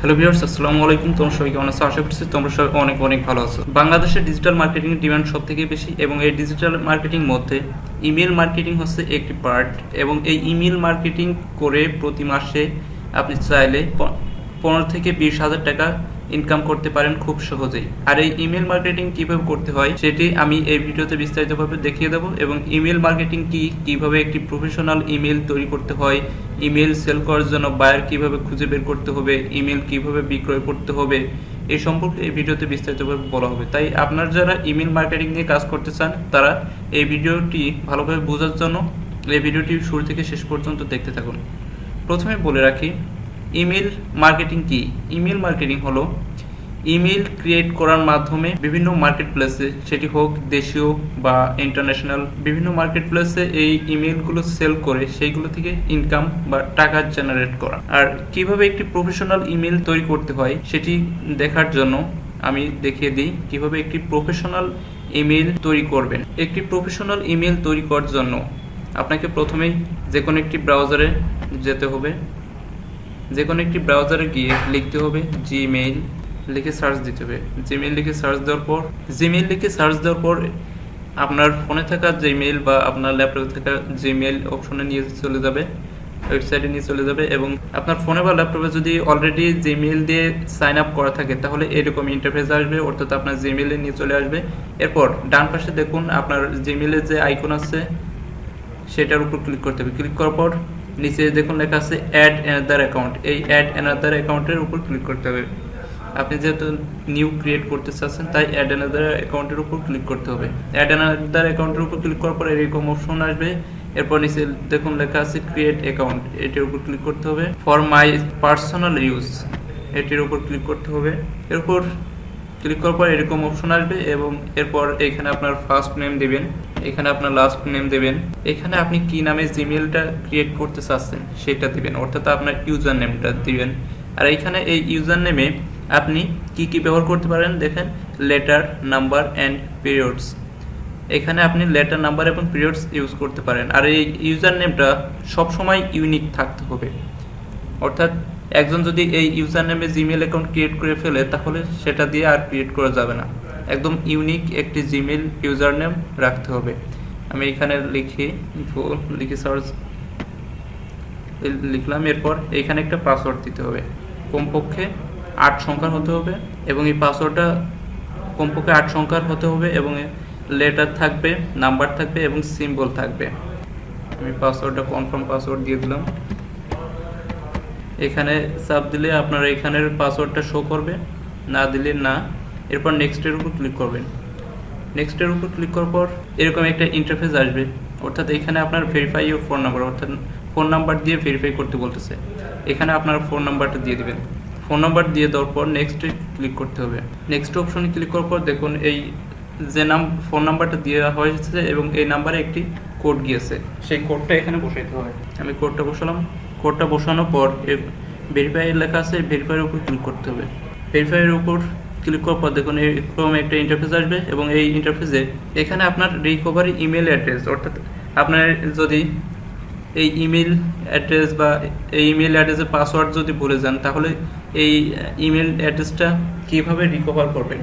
Hello viewers, আসসালামু আলাইকুম। তোমরা সবাই কেমন আছো? আশা করছি তোমরা সবাই অনেক অনেক ভালো আছো। বাংলাদেশে ডিজিটাল মার্কেটিং এর ডিমান্ড সবথেকে বেশি এবং এই ডিজিটাল মার্কেটিং মধ্যে ইমেল মার্কেটিং হচ্ছে একটি পার্ট এবং এই ইমেল মার্কেটিং করে প্রতি মাসে আপনি চাইলে 15 থেকে 20,000 টাকা ইনকাম করতে পারেন খুব সহজেই। আর এই ইমেল মার্কেটিং কিভাবে করতে হয় সেটি আমি এই ভিডিওতে বিস্তারিতভাবে দেখিয়ে দেবো এবং ইমেল মার্কেটিং কিভাবে একটি প্রফেশনাল ইমেল তৈরি করতে হয়, ইমেল সেল করার জন্য বায়ার কিভাবে খুঁজে বের করতে হবে, ইমেল কিভাবে বিক্রয় করতে হবে, এই সম্পর্কে এই ভিডিওতে বিস্তারিতভাবে বলা হবে। তাই আপনারা যারা ইমেল মার্কেটিং নিয়ে কাজ করতে চান তারা এই ভিডিওটি ভালোভাবে বোঝার জন্য এই ভিডিওটি শুরু থেকে শেষ পর্যন্ত দেখতে থাকুন। প্রথমে বলে রাখি, ইমেল মার্কেটিং কি? ইমেল মার্কেটিং হলো ইমেল ক্রিয়েট করার মাধ্যমে বিভিন্ন মার্কেট প্লেসে, সেটি হোক দেশীয় বা ইন্টারন্যাশনাল, বিভিন্ন মার্কেট প্লেসে এই ইমেলগুলো সেল করে সেইগুলো থেকে ইনকাম বা টাকা জেনারেট করা। আর কিভাবে একটি প্রফেশনাল ইমেল তৈরি করতে হয় সেটি দেখার জন্য আমি দেখিয়ে দিই কিভাবে একটি প্রফেশনাল ইমেল তৈরি করবেন। একটি প্রফেশনাল ইমেল তৈরি করার জন্য আপনাকে প্রথমেই যে কোনো একটি ব্রাউজারে যেতে হবে। যে কোনো একটি ব্রাউজারে গিয়ে লিখতে হবে জিমেইল, লিখে সার্চ দিতে হবে। জিমেইল লিখে সার্চ দেওয়ার পর আপনার ফোনে থাকা জিমেইল বা আপনার ল্যাপটপে থাকা জিমেইল অপশনে নিয়ে চলে যাবে, ওয়েবসাইটে নিয়ে চলে যাবে এবং আপনার ফোনে বা ল্যাপটপে যদি অলরেডি জিমেইল দিয়ে সাইন আপ করা থাকে তাহলে এরকম ইন্টারফেস আসবে, অর্থাৎ আপনার জিমেইলে নিয়ে চলে আসবে। এরপর ডান পাশে দেখুন আপনার জিমেইলের যে আইকন আছে সেটার উপর ক্লিক করতে হবে। ক্লিক করার পর নিচে দেখুন লেখা আছে অ্যাড অ্যানাদার অ্যাকাউন্ট, এই অ্যাড অ্যানাদার অ্যাকাউন্টের উপর ক্লিক করতে হবে। আপনি যেহেতু নিউ ক্রিয়েট করতে চাচ্ছেন তাই অ্যাড অ্যানাদার অ্যাকাউন্টের উপর ক্লিক করতে হবে। অ্যাড অ্যানাদার অ্যাকাউন্টের উপর ক্লিক করার পর এরকম অপশন আসবে। এরপর নিচে দেখুন লেখা আছে ক্রিয়েট অ্যাকাউন্ট, এটির উপর ক্লিক করতে হবে। ফর মাই পার্সোনাল ইউজ, এটির উপর ক্লিক করতে হবে। এরপর ক্লিক করার পর এরকম অপশন আসবে এবং এরপর এখানে আপনার ফার্স্ট নেম দেবেন, এখানে আপনার লাস্ট নেম দেবেন, এখানে আপনি কি নামে জিমেইলটা ক্রিয়েট করতে চাচ্ছেন সেটা দিবেন, অর্থাৎ আপনার ইউজার নেমটা দিবেন। আর এখানে এই ইউজার নেমে আপনি কি ব্যবহার করতে পারেন দেখেন, লেটার, নাম্বার অ্যান্ড পিরিয়ডস। এখানে আপনি লেটার, নাম্বার এবং পিরিয়ডস ইউজ করতে পারেন। আর এই ইউজার নেমটা সবসময় ইউনিক থাকতে হবে, অর্থাৎ একজন যদি এই ইউজার নেমে জিমেইল অ্যাকাউন্ট ক্রিয়েট করে ফেলে তাহলে সেটা দিয়ে আর ক্রিয়েট করা যাবে না। একদম ইউনিক একটি জিমেইল ইউজার নেম রাখতে হবে। আমি এখানে লিখে সার্চ লিখলাম। এরপর এখানে একটা পাসওয়ার্ড দিতে হবে, কমপক্ষে 8 সংখ্যার হতে হবে এবং এই পাসওয়ার্ডটা কমপক্ষে 8 সংখ্যার হতে হবে এবং লেটার থাকবে, নাম্বার থাকবে এবং সিম্বল থাকবে। আমি পাসওয়ার্ডটা কনফার্ম পাসওয়ার্ড দিয়ে দিলাম। এখানে চাপ দিলে আপনার এখানের পাসওয়ার্ডটা শো করবে, না দিলে না। এরপর নেক্সটের উপর ক্লিক করবেন। নেক্সটের উপর ক্লিক করার পর এরকম একটা ইন্টারফেস আসবে, অর্থাৎ এখানে আপনার ভেরিফাই ইউর ফোন নাম্বার, অর্থাৎ ফোন নাম্বার দিয়ে ভেরিফাই করতে বলতেছে। এখানে আপনার ফোন নাম্বারটা দিয়ে দিবেন। ফোন নাম্বার দিয়ে দেওয়ার পর নেক্সটে ক্লিক করতে হবে। নেক্সট অপশনে ক্লিক করার পর দেখুন এই যে ফোন নাম্বারটা দেওয়া হয়েছে এবং এই নাম্বারে একটি কোড গিয়েছে, সেই কোডটা এখানে বসাইতে হবে। আমি কোডটা বসালাম। কোডটা বসানোর পর ভেরিফাই লেখা আছে, ভেরিফাইয়ের উপর ক্লিক করতে হবে। ভেরিফাইয়ের উপর ক্লিক করার পর দেখুন এরকম একটা ইন্টারফেস আসবে এবং এই ইন্টারফেসে এখানে আপনার রিকভারি ইমেল অ্যাড্রেস, অর্থাৎ আপনার যদি এই ইমেল অ্যাড্রেস বা এই ইমেল অ্যাড্রেসের পাসওয়ার্ড যদি ভুলে যান তাহলে এই ইমেল অ্যাড্রেসটা কীভাবে রিকভার করবেন,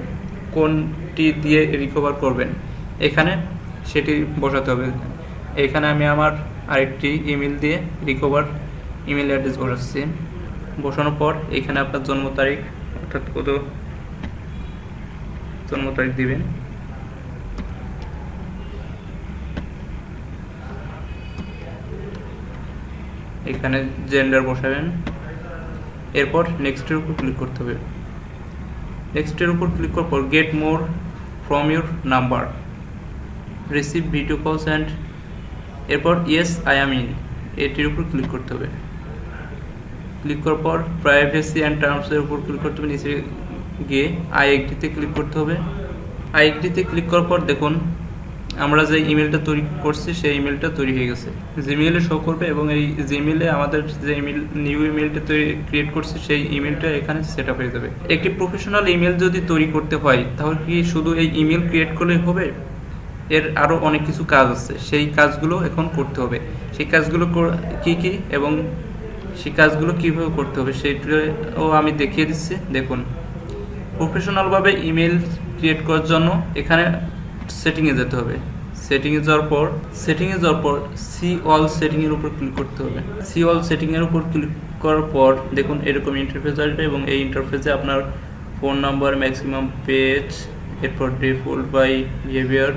কোনটি দিয়ে রিকভার করবেন এখানে সেটি বসাতে হবে। এখানে আমি আমার আরেকটি ইমেল দিয়ে রিকভার ইমেল অ্যাড্রেস বসাচ্ছি। বসানোর পর এখানে আপনার জন্ম তারিখ, অর্থাৎ কত জন্ম তারিখ দিবেন। এখানে জেন্ডার বসাবেন। এরপর নেক্সটের উপর ক্লিক করতে হবে। নেক্সটের উপর ক্লিক করার পর get more from your number, receive video কলস অ্যান্ড, এরপর ইয়েস আই অ্যাম ইন, এটির উপর ক্লিক করতে হবে। ক্লিক করার পর প্রাইভেসি অ্যান্ড টার্মসের উপর ক্লিক করতে হবে। নিচে গিয়ে আই এগ্রিতে ক্লিক করতে হবে। আই এগ্রিতে ক্লিক করার পর দেখুন আমরা যে ইমেলটা তৈরি করছি সেই ইমেলটা তৈরি হয়ে গেছে, জিমেইলে শো করবে এবং এই জিমেইলে আমাদের যে ইমেল নিউ ইমেলটা ক্রিয়েট করছি সেই ইমেলটা এখানে সেট আপ হয়ে যাবে। একটি প্রফেশনাল ইমেল যদি তৈরি করতে হয় তাহলে কি শুধু এই ইমেল ক্রিয়েট করলেই হবে? এর আরও অনেক কিছু কাজ আছে, সেই কাজগুলো এখন করতে হবে। সেই কাজগুলো কি কি এবং সেই কাজগুলো কীভাবে করতে হবে সেটাও আমি দেখিয়ে দিচ্ছি। দেখুন, প্রফেশনালভাবে ইমেল ক্রিয়েট করার জন্য এখানে সেটিংয়ে যেতে হবে। সেটিংয়ে যাওয়ার পর সি অল সেটিংয়ের উপর ক্লিক করতে হবে। সি অল সেটিংয়ের উপর ক্লিক করার পর দেখুন এরকম ইন্টারফেস আসবে, এবং এই ইন্টারফেসে আপনার ফোন নাম্বার, ম্যাক্সিমাম পেজ, এরপর default by behaviour,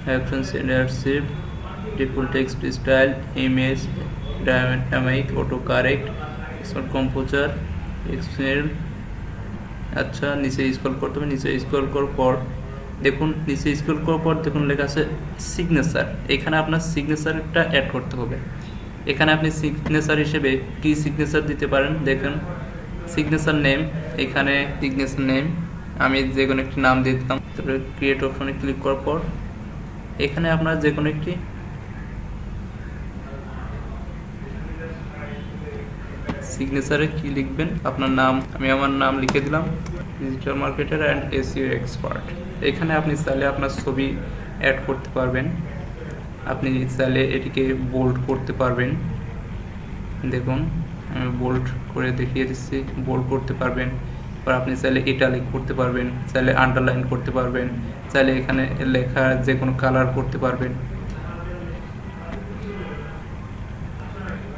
action censorship, default text style, image, dynamic, auto correct, smart composer, excel. আচ্ছা, নিচে স্ক্রল করতে হবে। নিচে স্ক্রল করার পর দেখুন দেখুন লেখা আছে সিগনেচার। এখানে আপনার সিগনেচারটা অ্যাড করতে হবে। এখানে আপনি সিগনেচার হিসেবে কি সিগনেচার দিতে পারেন। দেখুন সিগনেচার নেম, এখানে সিগনেচার নেম আমি যে কোনো একটি নাম দিয়ে দিলাম। তারপরে ক্রিয়েট অপশনে ক্লিক করার পর এখানে আপনার যে কোনো একটি সিগনেচারে কি লিখবেন, আপনার নাম। আমি আমার নাম লিখে দিলাম, digital marketer and SEO expert. এখানে আপনি চাইলে আপনার ছবি অ্যাড করতে পারবেন, আপনি চাইলে এটিকে বোল্ড করতে পারবেন। দেখুন আমি বোল্ড করে দেখিয়ে দিচ্ছি, বোল্ড করতে পারবেন। এবার আপনি চাইলে ইটালিক করতে পারবেন, চাইলে আন্ডারলাইন করতে পারবেন, চাইলে এখানে লেখা যে কোনো কালার করতে পারবেন।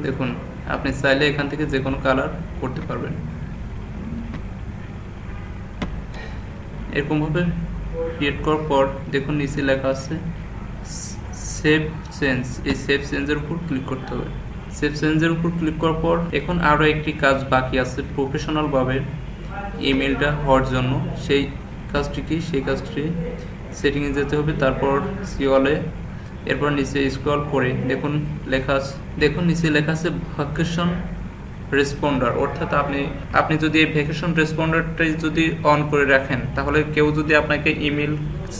দেখুন আপনি চাইলে এখান থেকে যে কোনো কালার করতে পারবেন। এরকমভাবে ক্রিয়েট করার পর দেখুন নিচে লেখা আছে সেভ চেঞ্জ। এই সেভ চেঞ্জের উপর ক্লিক করতে হবে। সেভ চেঞ্জের উপর ক্লিক করার পর এখন আরও একটি কাজ বাকি আছে প্রফেশনালভাবে ইমেলটা হওয়ার জন্য। সেই কাজটি কি, সেই কাজটি সেটিংয়ে যেতে হবে, তারপর সিওলে, এরপর নিচে স্ক্রল করে দেখুন নিচে লেখা আছে ভ্যাকেশন রেসপন্ডার। অর্থাৎ আপনি যদি এই ভ্যাকেশন রেসপন্ডারটাই যদি অন করে রাখেন, তাহলে কেউ যদি আপনাকে ইমেল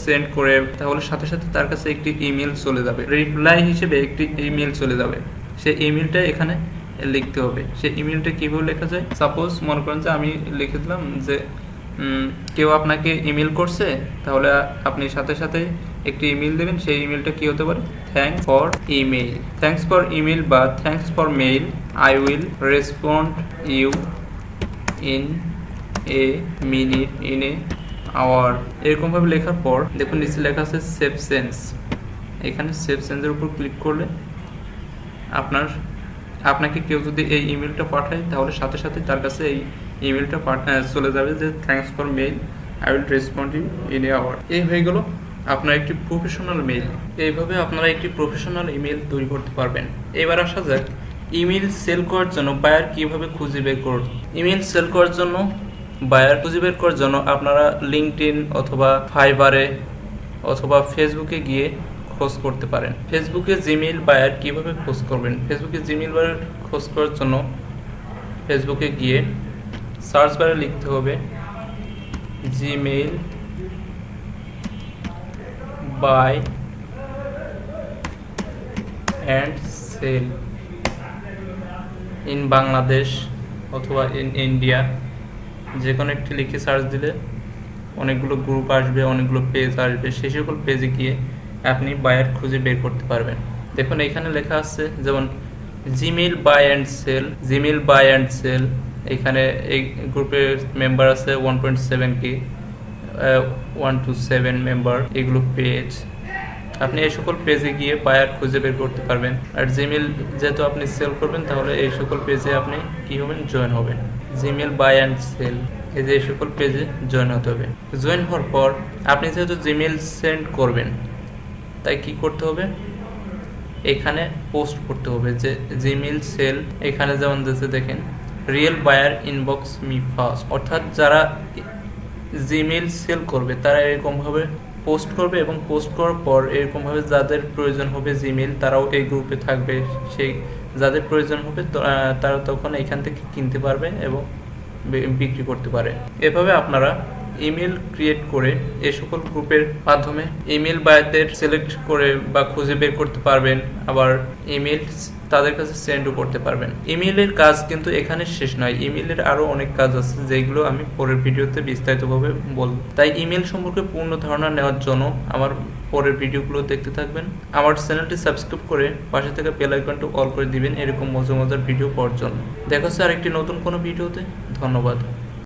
সেন্ড করে, তাহলে সাথে সাথে তার কাছে একটি ইমেল চলে যাবে, রিপ্লাই হিসেবে একটি ইমেল চলে যাবে। সেই ইমেলটা এখানে লিখতে হবে। সেই ইমেলটা কীভাবে লেখা যায়, সাপোজ মনে করেন যে আমি লিখে দিলাম যে কেউ আপনাকে ইমেল করছে, তাহলে আপনি সাথে সাথে একটি ইমেল দেবেন। সেই ইমেলটা কি হতে পারে, থ্যাঙ্কস ফর ইমেল বা thanks for mail, I will respond you in a minute, in a hour. এরকমভাবে লেখার পর দেখুন নিচে লেখা আছে সেভ চেঞ্জ। এখানে সেভ চেঞ্জের উপর ক্লিক করলে আপনাকে কেউ যদি এই ইমেলটা পাঠায়, তাহলে সাথে সাথে তার কাছে এই ইমেলটা চলে যাবে যে thanks for mail, I will respond you in a hour. এই হয়ে গেল আপনার একটি প্রফেশনাল মেইল। এইভাবে আপনারা একটি প্রফেশনাল ইমেল তৈরি করতে পারবেন। এবার আসা যাক ইমেল সেল করার জন্য বায়ার কিভাবে খুঁজে বের করুন। ইমেল সেল করার জন্য বায়ার খুঁজে বের করার জন্য আপনারা লিঙ্কডইন অথবা ফাইবারে অথবা ফেসবুকে গিয়ে খোঁজ করতে পারেন। ফেসবুকে জিমেইল বায়ার কিভাবে খোঁজ করবেন। ফেসবুকে জিমেইল বায়ার খোঁজ করার জন্য ফেসবুকে গিয়ে সার্চ বারে লিখতে হবে Gmail buy and sell in Bangladesh অথবা ইন ইন্ডিয়া। যে কোনো একটি লিখে সার্চ দিলে অনেকগুলো গ্রুপ আসবে, অনেকগুলো পেজ আসবে। সেই সকল পেজে গিয়ে আপনি বায়ার খুঁজে বের করতে পারবেন। দেখুন এখানে লেখা আছে যেমন জিমেইল বাই অ্যান্ড সেল। এখানে এই গ্রুপের মেম্বার আছে 1.7K, 127 মেম্বার। এগুলো পেজ, আপনি এই সকল পেজে গিয়ে বায়ার খুঁজে বের করতে পারবেন। আর জিমেইল যেহেতু আপনি সেল করবেন, তাহলে এই সকল পেজে আপনি কি হবেন, জয়েন হবেন। জিমেইল বাই অ্যান্ড সেল, এই যে এই সকল পেজে জয়েন হতে হবে। জয়েন হওয়ার পর আপনি যেহেতু জিমেইল সেন্ড করবেন, তাই কি করতে হবে, এখানে পোস্ট করতে হবে যে জিমেইল সেল। এখানে যেমন দেখেন real buyer inbox me first, অর্থাৎ যারা জিমেইল সেল করবে তারা এরকমভাবে পোস্ট করবে, এবং পোস্ট করার পর এরকমভাবে যাদের প্রয়োজন হবে জিমেইল, তারাও এই গ্রুপে থাকবে। সেই যাদের প্রয়োজন হবে তারা তখন এখান থেকে কিনতে পারবে এবং বিক্রি করতে পারে। এভাবে আপনারা ইমেল ক্রিয়েট করে এই সকল গ্রুপের মাধ্যমে ইমেল বায়ারদের সিলেক্ট করে বা খুঁজে বের করতে পারবেন, আবার ইমেল তাদের কাছে সেন্ডও করতে পারবেন। ইমেলের কাজ কিন্তু এখানে শেষ নয়, ইমেলের আরও অনেক কাজ আছে যেগুলো আমি পরের ভিডিওতে বিস্তারিতভাবে বলব। তাই ইমেল সম্পর্কে পূর্ণ ধারণা নেওয়ার জন্য আমার পরের ভিডিওগুলো দেখতে থাকবেন। আমার চ্যানেলটি সাবস্ক্রাইব করে পাশে থাকা বেল আইকনটি অল করে দিবেন এরকম মজার মজার ভিডিও পাওয়ার জন্য। দেখা হচ্ছে আরেকটি নতুন কোনো ভিডিওতে। ধন্যবাদ।